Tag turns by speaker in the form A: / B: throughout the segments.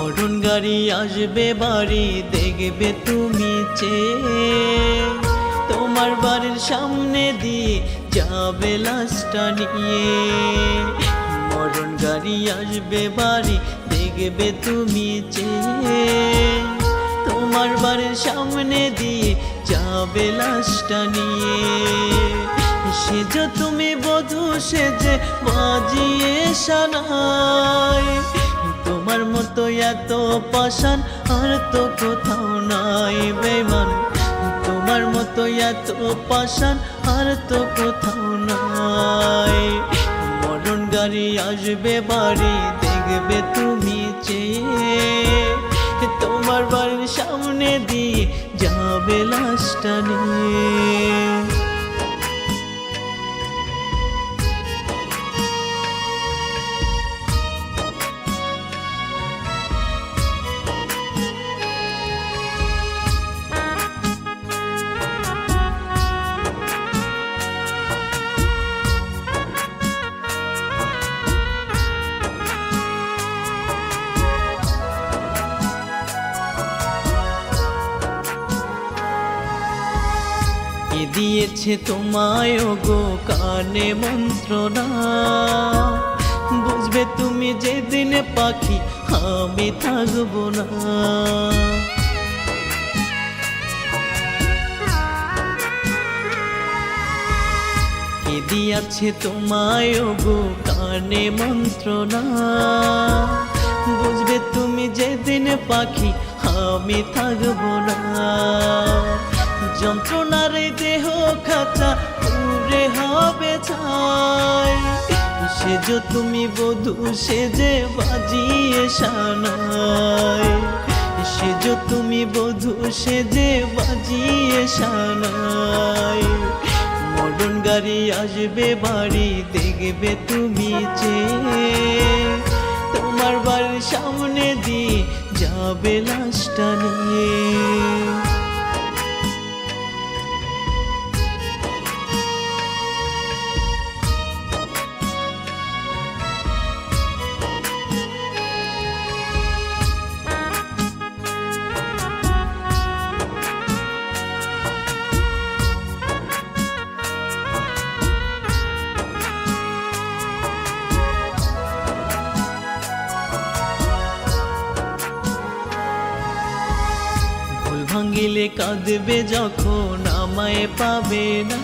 A: মরণ গাড়ি আসবে বাড়ি দেখবে তুমি চেয়ে, তোমার বাড়ির সামনে দিয়ে যাবে লাশটা নিয়ে। মরণ গাড়ি আসবে বাড়ি দেখবে তুমি চেয়ে, তোমার বাড়ির সামনে দিয়ে যাবে লাশটা নিয়ে। সেজো তুমি বধূ সেজে বাজিয়ে সানাই, তোমার মতো এত পাষাণ আর তো কোথাও নাই বেঈমান। তোমার মতো এত পাষাণ আর তো কোথাও নাই। মরণ গাড়ি আসবে বাড়ি দেখবে তুমি চেয়ে, তোমার বাড়ির সামনে দিয়ে যাবে লাশটা নিয়ে। কে দিয়েছে তোমায় ওগো কানে মন্ত্রণা, বুঝবে তুমি যেদিন পাখি আমি থাকবো না। কে দিয়েছে তোমায় ওগো কানে মন্ত্রণা, বুঝবে তুমি যেদিন পাখি আমি থাকবো না। যন্ত্রণার দেহ খাঁচা পুরে হবে ছাই, সেজো তুমি বধূ সেজে বাজিয়ে সানাই। সেজো তুমি বধূ সেজে বাজিয়ে সানাই। মরণ গাড়ি আসবে বাড়ি দেখবে তুমি চেয়ে, তোমার বাড়ির সামনে দিয়ে যাবে লাশটা নিয়ে। ভাঙিলে কাঁদবে যখন আমায় পাবে না,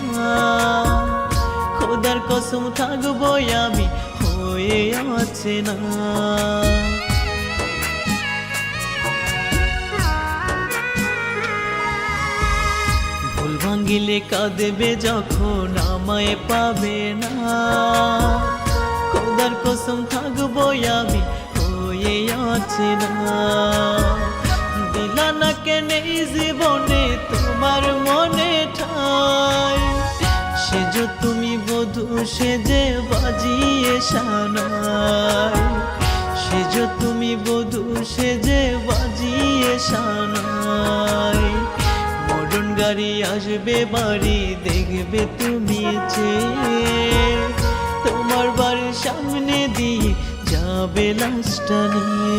A: খোদার কসম থাকবো আমি হয়ে আছে না। ভুল ভাঙিলে কাঁদবে যখন আমায় পাবে না, খোদার কসম থাকবো আমি হয়ে আছে না। দিলা না কেন এই জীবনে তোমার মনে ঠাই, সেজো তুমি বধূ সেজে বাজিয়ে সানাই। সেজো তুমি বধূ সেজে বাজিয়ে সানাই। মরণ গাড়ি আসবে বাড়ি দেখবে তুমি চেয়ে, তোমার বাড়ির সামনে দিয়ে যাবে লাশটা নিয়ে।